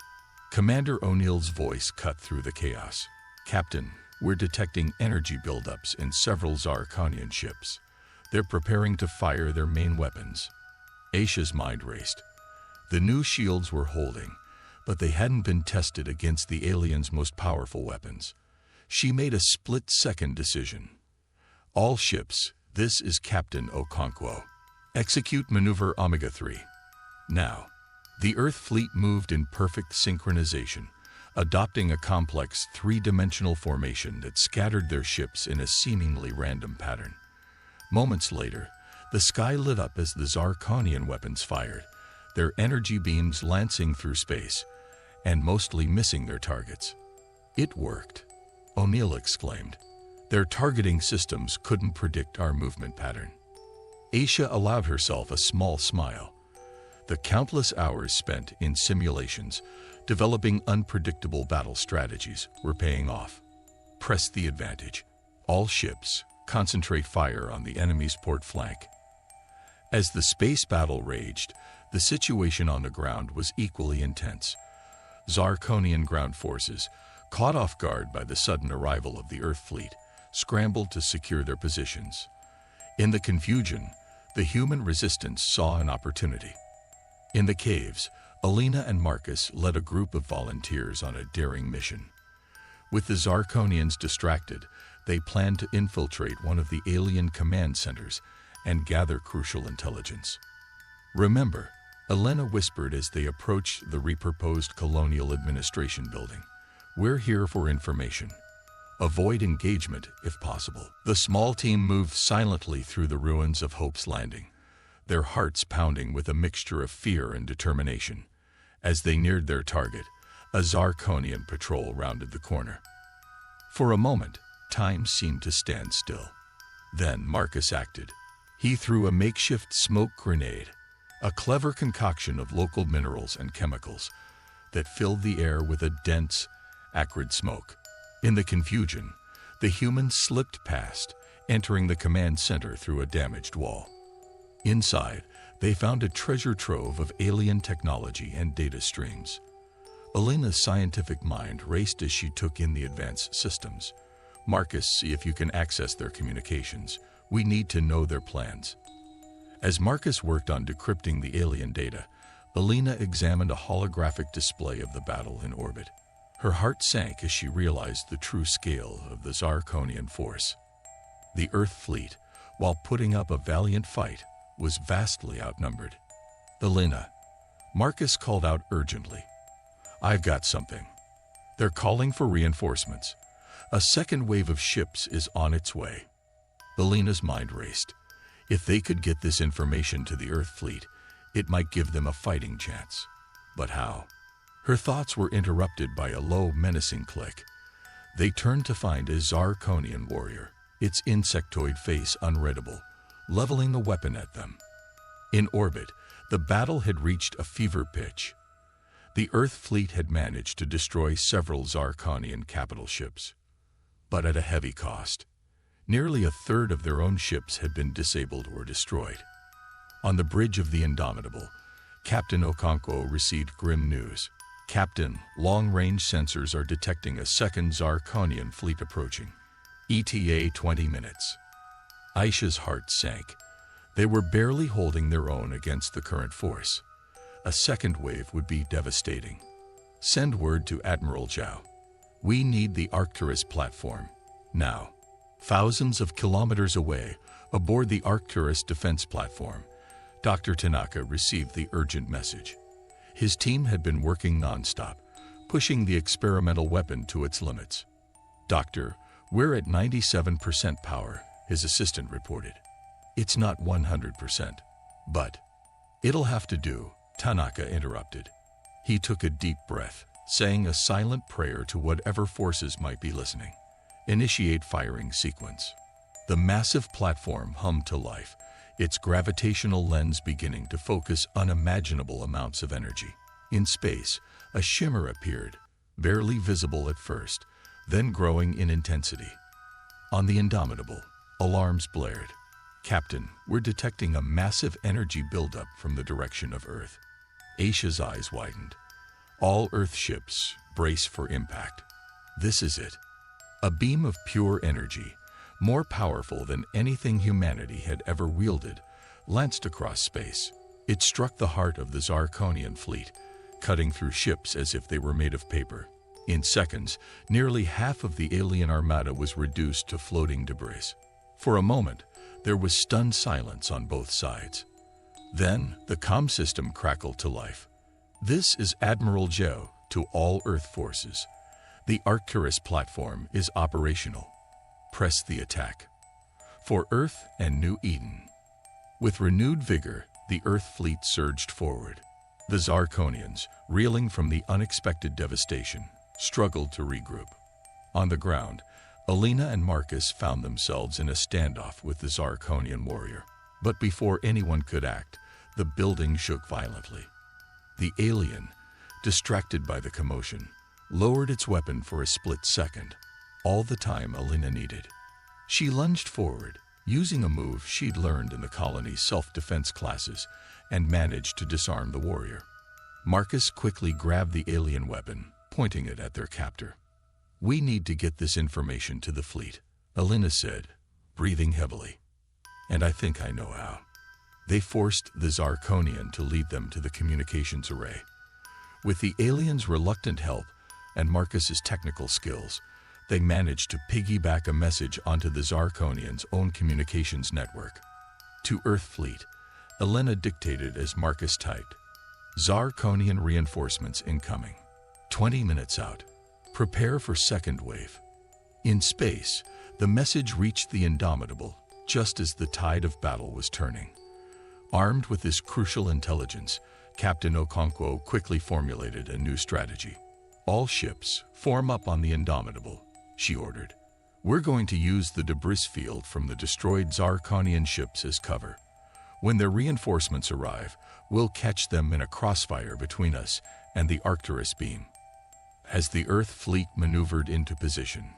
Commander O'Neill's voice cut through the chaos. "Captain, we're detecting energy buildups in several Zarkonian ships. They're preparing to fire their main weapons." Aisha's mind raced. The new shields were holding, but they hadn't been tested against the aliens' most powerful weapons. She made a split-second decision. "All ships, this is Captain Okonkwo. Execute Maneuver Omega-3. Now." The Earth fleet moved in perfect synchronization, adopting a complex three-dimensional formation that scattered their ships in a seemingly random pattern. Moments later, the sky lit up as the Zarkonian weapons fired, their energy beams lancing through space, and mostly missing their targets. "It worked," O'Neill exclaimed. "Their targeting systems couldn't predict our movement pattern." Aisha allowed herself a small smile. The countless hours spent in simulations, developing unpredictable battle strategies, were paying off. "Press the advantage. All ships, concentrate fire on the enemy's port flank." As the space battle raged, the situation on the ground was equally intense. Zarkonian ground forces, caught off guard by the sudden arrival of the Earth fleet, scrambled to secure their positions. In the confusion, the human resistance saw an opportunity. In the caves, Alina and Marcus led a group of volunteers on a daring mission. With the Zarkonians distracted, they planned to infiltrate one of the alien command centers and gather crucial intelligence. "Remember," Alina whispered as they approached the repurposed Colonial Administration building, "we're here for information. Avoid engagement if possible." The small team moved silently through the ruins of Hope's Landing, their hearts pounding with a mixture of fear and determination. As they neared their target, a Zarkonian patrol rounded the corner. For a moment, time seemed to stand still. Then Marcus acted. He threw a makeshift smoke grenade, a clever concoction of local minerals and chemicals that filled the air with a dense, acrid smoke. In the confusion, the humans slipped past, entering the command center through a damaged wall. Inside, they found a treasure trove of alien technology and data streams. Alina's scientific mind raced as she took in the advanced systems. "Marcus, see if you can access their communications. We need to know their plans." As Marcus worked on decrypting the alien data, Alina examined a holographic display of the battle in orbit. Her heart sank as she realized the true scale of the Zarkonian force. The Earth fleet, while putting up a valiant fight, was vastly outnumbered. "Alina," Marcus called out urgently, "I've got something. They're calling for reinforcements. A second wave of ships is on its way." Alina's mind raced. If they could get this information to the Earth fleet, it might give them a fighting chance. But how? Her thoughts were interrupted by a low, menacing click. They turned to find a Zarkonian warrior, its insectoid face unreadable, leveling the weapon at them. In orbit, the battle had reached a fever pitch. The Earth fleet had managed to destroy several Zarkonian capital ships, but at a heavy cost. Nearly a third of their own ships had been disabled or destroyed. On the bridge of the Indomitable, Captain Okonkwo received grim news. "Captain, long-range sensors are detecting a second Zarkonian fleet approaching." ETA 20 minutes. Aisha's heart sank. They were barely holding their own against the current force. A second wave would be devastating. Send word to Admiral Zhao. We need the Arcturus platform. Now. Thousands of kilometers away, aboard the Arcturus defense platform, Dr. Tanaka received the urgent message. His team had been working non-stop, pushing the experimental weapon to its limits. "Doctor, we're at 97% power," his assistant reported. "It's not 100%. But it'll have to do," Tanaka interrupted. He took a deep breath, saying a silent prayer to whatever forces might be listening. Initiate firing sequence. The massive platform hummed to life, its gravitational lens beginning to focus unimaginable amounts of energy. In space, a shimmer appeared, barely visible at first, then growing in intensity. On the Indomitable, alarms blared. "Captain, we're detecting a massive energy buildup from the direction of Earth." Aisha's eyes widened. "All Earth ships, brace for impact." This is it. A beam of pure energy, more powerful than anything humanity had ever wielded, lanced across space. It struck the heart of the Zarkonian fleet, cutting through ships as if they were made of paper. In seconds, nearly half of the alien armada was reduced to floating debris. For a moment, there was stunned silence on both sides. Then, the comm system crackled to life. "This is Admiral Zhao to all Earth forces. The Arcturus platform is operational. Press the attack. For Earth and New Eden." With renewed vigor, the Earth fleet surged forward. The Zarkonians, reeling from the unexpected devastation, struggled to regroup. On the ground, Alina and Marcus found themselves in a standoff with the Zarkonian warrior. But before anyone could act, the building shook violently. The alien, distracted by the commotion, lowered its weapon for a split second, all the time Alina needed. She lunged forward, using a move she'd learned in the colony's self-defense classes, and managed to disarm the warrior. Marcus quickly grabbed the alien weapon, pointing it at their captor. "We need to get this information to the fleet," Alina said, breathing heavily. "And I think I know how." They forced the Zarkonian to lead them to the communications array. With the alien's reluctant help and Marcus's technical skills, they managed to piggyback a message onto the Zarkonian's own communications network. To Earth Fleet, Alina dictated as Marcus typed, "Zarkonian reinforcements incoming. 20 minutes out. Prepare for second wave." In space, the message reached the Indomitable just as the tide of battle was turning. Armed with this crucial intelligence, Captain Okonkwo quickly formulated a new strategy. "All ships, form up on the Indomitable," she ordered. "We're going to use the debris field from the destroyed Zarkonian ships as cover. When their reinforcements arrive, we'll catch them in a crossfire between us and the Arcturus beam." As the Earth fleet maneuvered into position,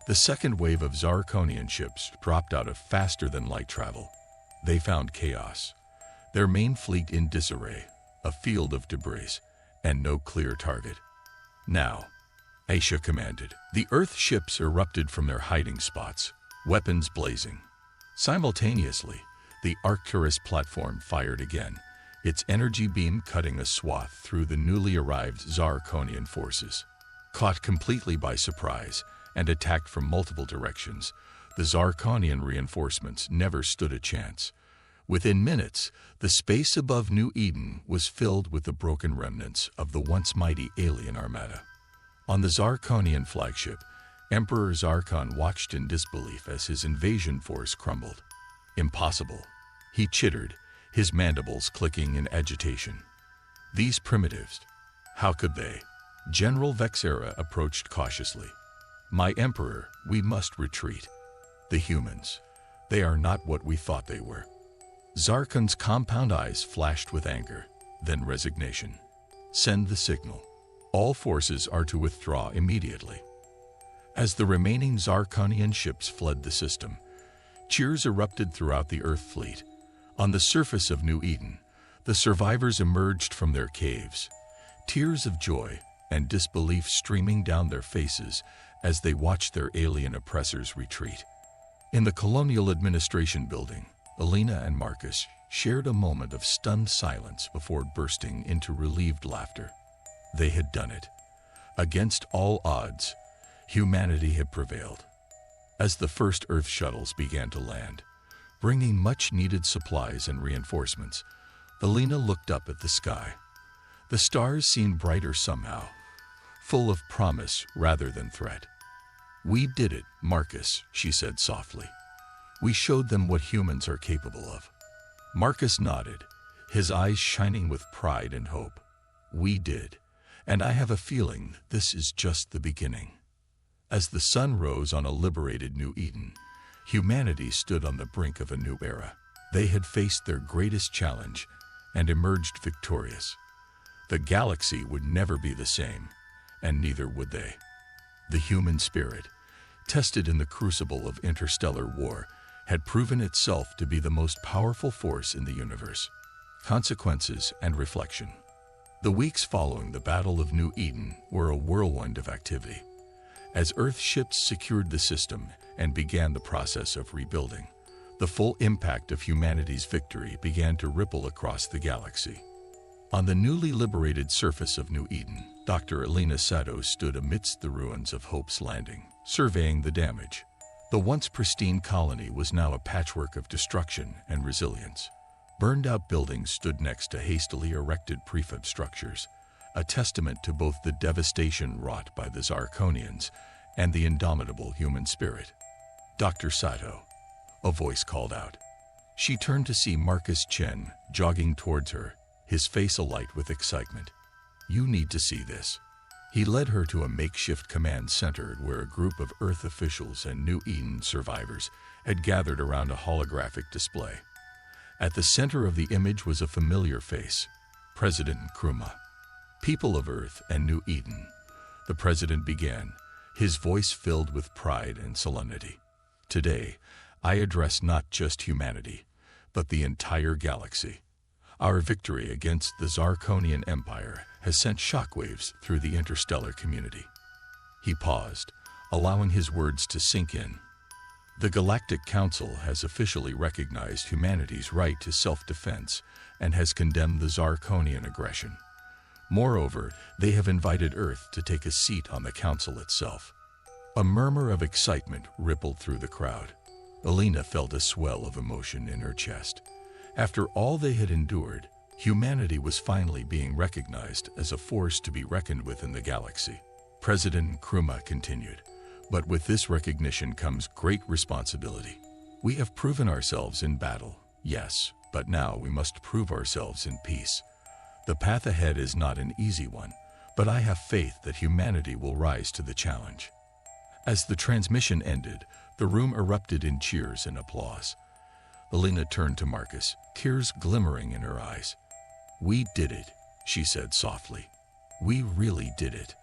the second wave of Zarkonian ships dropped out of faster-than-light travel. They found chaos. Their main fleet in disarray, a field of debris, and no clear target. "Now," Aisha commanded. The Earth ships erupted from their hiding spots, weapons blazing. Simultaneously, the Arcturus platform fired again, its energy beam cutting a swath through the newly arrived Zarkonian forces. Caught completely by surprise and attacked from multiple directions, the Zarkonian reinforcements never stood a chance. Within minutes, the space above New Eden was filled with the broken remnants of the once mighty alien armada. On the Zarkonian flagship, Emperor Zarkon watched in disbelief as his invasion force crumbled. "Impossible," he chittered, his mandibles clicking in agitation. "These primitives, how could they?" General Vexera approached cautiously. "My Emperor, we must retreat. The humans, they are not what we thought they were." Zarkon's compound eyes flashed with anger, then resignation. "Send the signal. All forces are to withdraw immediately." As the remaining Zarkonian ships fled the system, cheers erupted throughout the Earth fleet. On the surface of New Eden, the survivors emerged from their caves, tears of joy and disbelief streaming down their faces as they watched their alien oppressors retreat. In the Colonial Administration building, Alina and Marcus shared a moment of stunned silence before bursting into relieved laughter. They had done it. Against all odds, humanity had prevailed. As the first Earth shuttles began to land, bringing much-needed supplies and reinforcements, Alina looked up at the sky. The stars seemed brighter somehow, full of promise rather than threat. "We did it, Marcus," she said softly. "We showed them what humans are capable of." Marcus nodded, his eyes shining with pride and hope. "We did, and I have a feeling this is just the beginning." As the sun rose on a liberated New Eden, humanity stood on the brink of a new era. They had faced their greatest challenge and emerged victorious. The galaxy would never be the same, and neither would they. The human spirit, tested in the crucible of interstellar war, had proven itself to be the most powerful force in the universe. Consequences and reflection. The weeks following the Battle of New Eden were a whirlwind of activity. As Earth ships secured the system and began the process of rebuilding, the full impact of humanity's victory began to ripple across the galaxy. On the newly liberated surface of New Eden, Dr. Alina Sato stood amidst the ruins of Hope's Landing, surveying the damage. The once pristine colony was now a patchwork of destruction and resilience. Burned-out buildings stood next to hastily erected prefab structures, a testament to both the devastation wrought by the Zarkonians and the indomitable human spirit. "Dr. Sato," a voice called out. She turned to see Marcus Chen jogging towards her, his face alight with excitement. "You need to see this." He led her to a makeshift command center where a group of Earth officials and New Eden survivors had gathered around a holographic display. At the center of the image was a familiar face, President Nkrumah. "People of Earth and New Eden," the president began, his voice filled with pride and solemnity. "Today, I address not just humanity, but the entire galaxy. Our victory against the Zarkonian Empire has sent shockwaves through the interstellar community." He paused, allowing his words to sink in. "The Galactic Council has officially recognized humanity's right to self-defense and has condemned the Zarkonian aggression. Moreover, they have invited Earth to take a seat on the Council itself." A murmur of excitement rippled through the crowd. Alina felt a swell of emotion in her chest. After all they had endured, humanity was finally being recognized as a force to be reckoned with in the galaxy. President Nkrumah continued, "But with this recognition comes great responsibility. We have proven ourselves in battle, yes, but now we must prove ourselves in peace. The path ahead is not an easy one, but I have faith that humanity will rise to the challenge." As the transmission ended, the room erupted in cheers and applause. Alina turned to Marcus, tears glimmering in her eyes. "We did it," she said softly. "We really did it."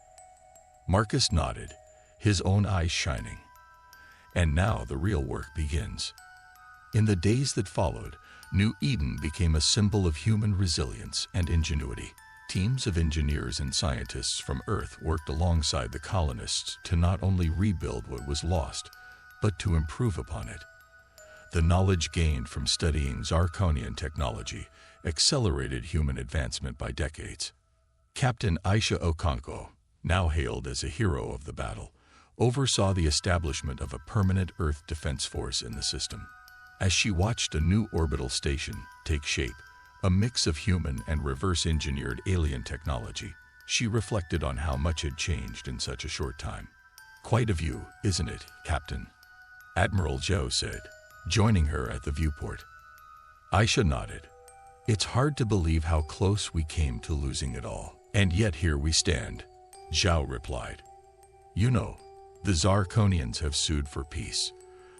Marcus nodded, his own eyes shining. And now the real work begins. In the days that followed, New Eden became a symbol of human resilience and ingenuity. Teams of engineers and scientists from Earth worked alongside the colonists to not only rebuild what was lost, but to improve upon it. The knowledge gained from studying Zarkonian technology accelerated human advancement by decades. Captain Aisha Okonkwo, now hailed as a hero of the battle, oversaw the establishment of a permanent Earth defense force in the system. As she watched a new orbital station take shape, a mix of human and reverse-engineered alien technology, she reflected on how much had changed in such a short time. "Quite a view, isn't it, Captain?" Admiral Zhou said, joining her at the viewport. Aisha nodded. "It's hard to believe how close we came to losing it all. And yet here we stand," Zhou replied. "You know, the Zarkonians have sued for peace.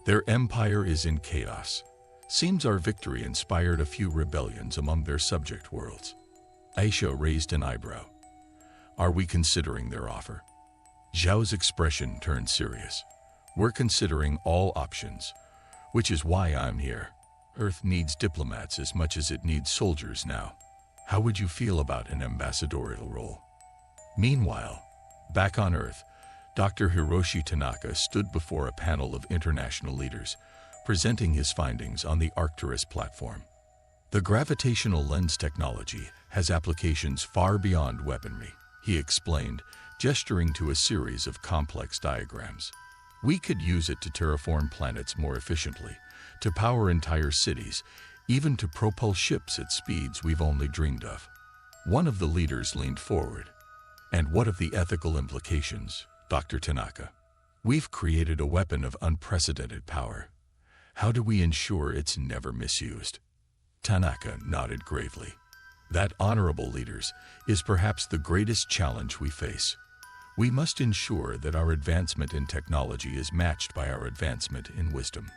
Their empire is in chaos. Seems our victory inspired a few rebellions among their subject worlds." Aisha raised an eyebrow. "Are we considering their offer?" Zhao's expression turned serious. "We're considering all options, which is why I'm here. Earth needs diplomats as much as it needs soldiers now. How would you feel about an ambassadorial role?" Meanwhile, back on Earth, Dr. Hiroshi Tanaka stood before a panel of international leaders, presenting his findings on the Arcturus platform. The gravitational lens technology has applications far beyond weaponry, he explained, gesturing to a series of complex diagrams. We could use it to terraform planets more efficiently, to power entire cities, even to propel ships at speeds we've only dreamed of. One of the leaders leaned forward. And what of the ethical implications, Dr. Tanaka? We've created a weapon of unprecedented power. How do we ensure it's never misused? Tanaka nodded gravely. That, honorable leaders, is perhaps the greatest challenge we face. We must ensure that our advancement in technology is matched by our advancement in wisdom.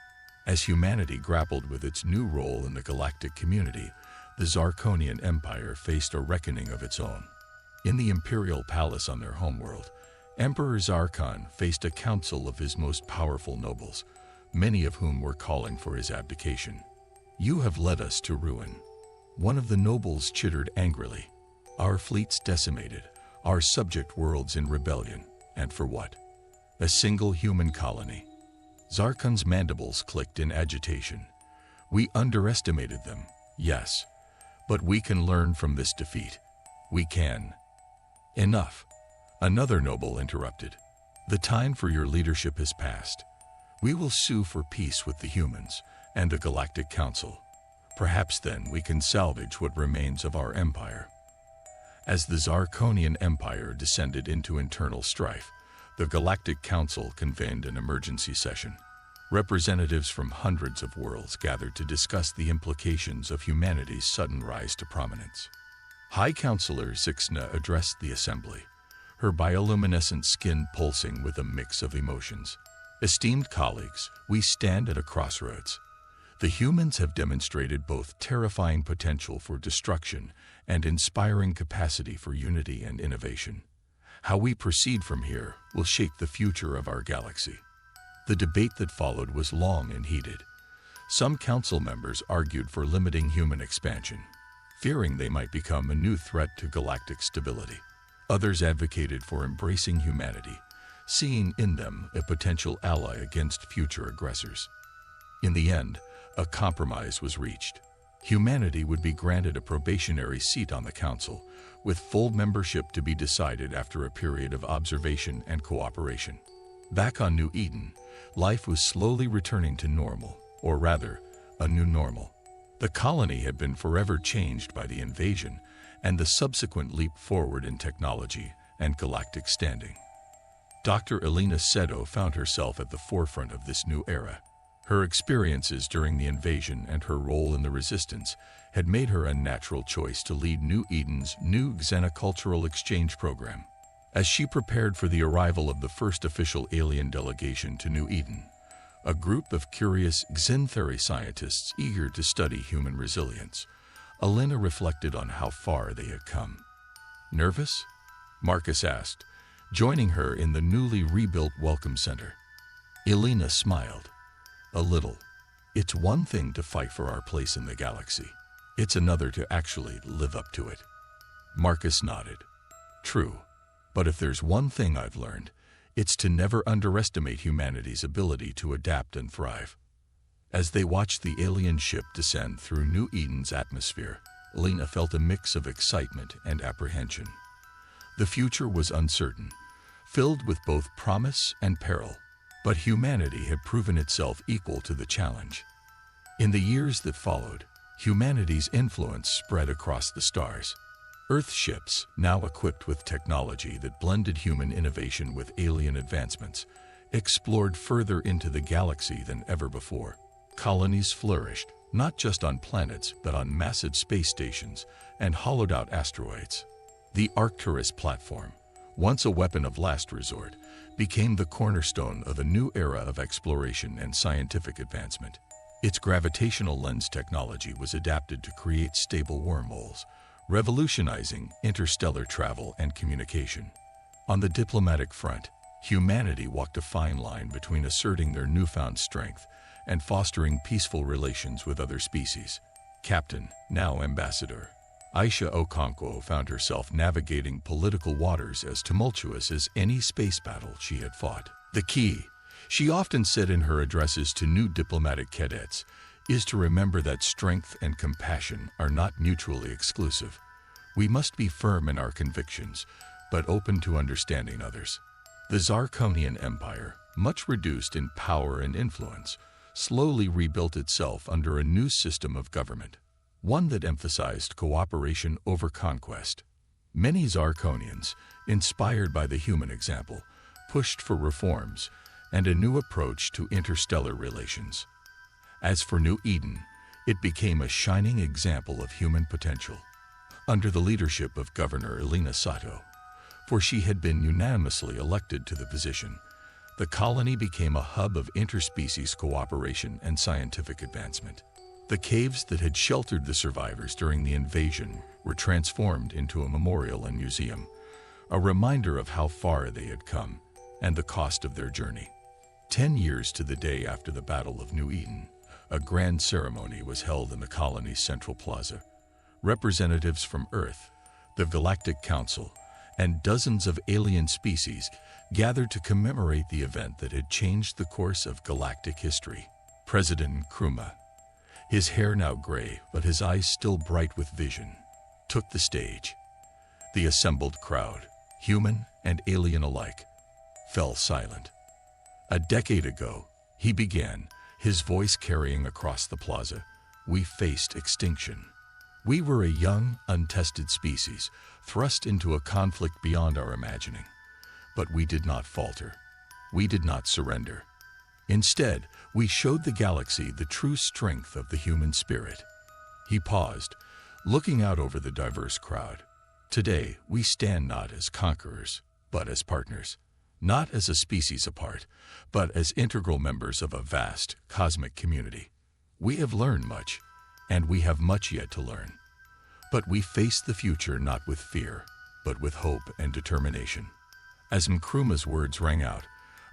As humanity grappled with its new role in the galactic community, the Zarkonian Empire faced a reckoning of its own. In the imperial palace on their homeworld, Emperor Zarkon faced a council of his most powerful nobles, many of whom were calling for his abdication. "You have led us to ruin." One of the nobles chittered angrily. "Our fleets decimated, our subject worlds in rebellion, and for what? A single human colony." Zarkon's mandibles clicked in agitation. "We underestimated them, yes, but we can learn from this defeat. We can." "Enough," another noble interrupted. "The time for your leadership has passed. We will sue for peace with the humans and the Galactic Council. Perhaps then we can salvage what remains of our empire." As the Zarkonian Empire descended into internal strife, the Galactic Council convened an emergency session. Representatives from hundreds of worlds gathered to discuss the implications of humanity's sudden rise to prominence. High Counselor Sixna addressed the assembly, her bioluminescent skin pulsing with a mix of emotions. "Esteemed colleagues, we stand at a crossroads. The humans have demonstrated both terrifying potential for destruction and inspiring capacity for unity and innovation. How we proceed from here will shape the future of our galaxy." The debate that followed was long and heated. Some council members argued for limiting human expansion, fearing they might become a new threat to galactic stability. Others advocated for embracing humanity, seeing in them a potential ally against future aggressors. In the end, a compromise was reached. Humanity would be granted a probationary seat on the council, with full membership to be decided after a period of observation and cooperation. Back on New Eden, life was slowly returning to normal, or rather, a new normal. The colony had been forever changed by the invasion and the subsequent leap forward in technology and galactic standing. Dr. Elena Seto found herself at the forefront of this new era. Her experiences during the invasion and her role in the resistance had made her a natural choice to lead New Eden's new xenocultural exchange program. As she prepared for the arrival of the first official alien delegation to New Eden, a group of curious Xentheory scientists eager to study human resilience, Elena reflected on how far they had come. "Nervous?" Marcus asked, joining her in the newly rebuilt Welcome Center. Elena smiled. "A little. It's one thing to fight for our place in the galaxy. It's another to actually live up to it." Marcus nodded. "True. But if there's one thing I've learned, it's to never underestimate humanity's ability to adapt and thrive." As they watched the alien ship descend through New Eden's atmosphere, Elena felt a mix of excitement and apprehension. The future was uncertain, filled with both promise and peril, but humanity had proven itself equal to the challenge. In the years that followed, humanity's influence spread across the stars. Earth ships, now equipped with technology that blended human innovation with alien advancements, explored further into the galaxy than ever before. Colonies flourished, not just on planets, but on massive space stations and hollowed-out asteroids. The Arcturus platform, once a weapon of last resort, became the cornerstone of a new era of exploration and scientific advancement. Its gravitational lens technology was adapted to create stable wormholes, revolutionizing interstellar travel and communication. On the diplomatic front, humanity walked a fine line between asserting their newfound strength and fostering peaceful relations with other species. "Captain, now Ambassador, Aisha Okonkwo found herself navigating political waters as tumultuous as any space battle she had fought. The key, she often said in her addresses to new diplomatic cadets, is to remember that strength and compassion are not mutually exclusive. We must be firm in our convictions, but open to understanding others. The Zirconian Empire, much reduced in power and influence, slowly rebuilt itself under a new system of government, one that emphasized cooperation over conquest. Many Zirconians, inspired by the human example, pushed for reforms and a new approach to interstellar relations. As for New Eden, it became a shining example of human potential. Under the leadership of Governor Elena Sato, for she had been unanimously elected to the position, the colony became a hub of interspecies cooperation and scientific advancement. The caves that had sheltered the survivors during the invasion were transformed into a memorial and museum, a reminder of how far they had come and the cost of their journey. 10 years to the day after the Battle of New Eden, a grand ceremony was held in the colony's central plaza. Representatives from Earth, the Galactic Council, and dozens of alien species gathered to commemorate the event that had changed the course of galactic history. President Nkrumah, his hair now gray but his eyes still bright with vision, took the stage. The assembled crowd, human and alien alike, fell silent. A decade ago, he began, his voice carrying across the plaza, "We faced extinction. We were a young, untested species, thrust into a conflict beyond our imagining. But we did not falter. We did not surrender. Instead, we showed the galaxy the true strength of the human spirit." He paused, looking out over the diverse crowd. "Today, we stand not as conquerors, but as partners. Not as a species apart, but as integral members of a vast, cosmic community. We have learned much, and we have much yet to learn. But we face the future not with fear, but with hope and determination." As Nkrumah's words rang out,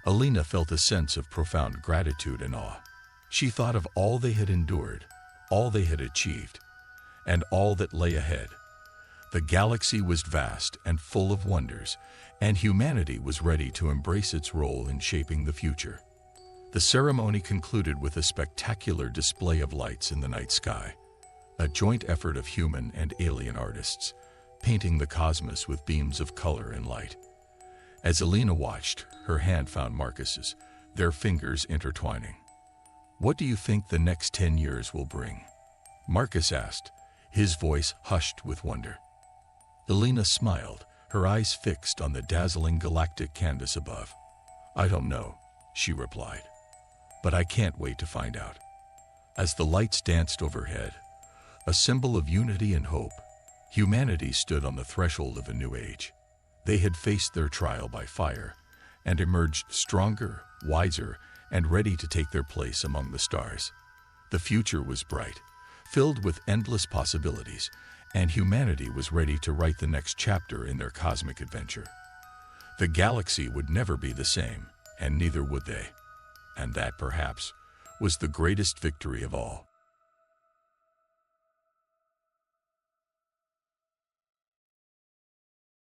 Elena felt a sense of profound gratitude and awe. She thought of all they had endured, all they had achieved, and all that lay ahead. The galaxy was vast and full of wonders, and humanity was ready to embrace its role in shaping the future. The ceremony concluded with a spectacular display of lights in the night sky, a joint effort of human and alien artists, painting the cosmos with beams of color and light. As Elena watched, her hand found Marcus's, their fingers intertwining. "What do you think the next 10 years will bring?" Marcus asked, his voice hushed with wonder. Elena smiled, her eyes fixed on the dazzling galactic canvas above. "I don't know," she replied, "but I can't wait to find out." As the lights danced overhead, a symbol of unity and hope, humanity stood on the threshold of a new age. They had faced their trial by fire and emerged stronger, wiser, and ready to take their place among the stars. The future was bright, filled with endless possibilities, and humanity was ready to write the next chapter in their cosmic adventure. The galaxy would never be the same, and neither would they. And that, perhaps, was the greatest victory of all.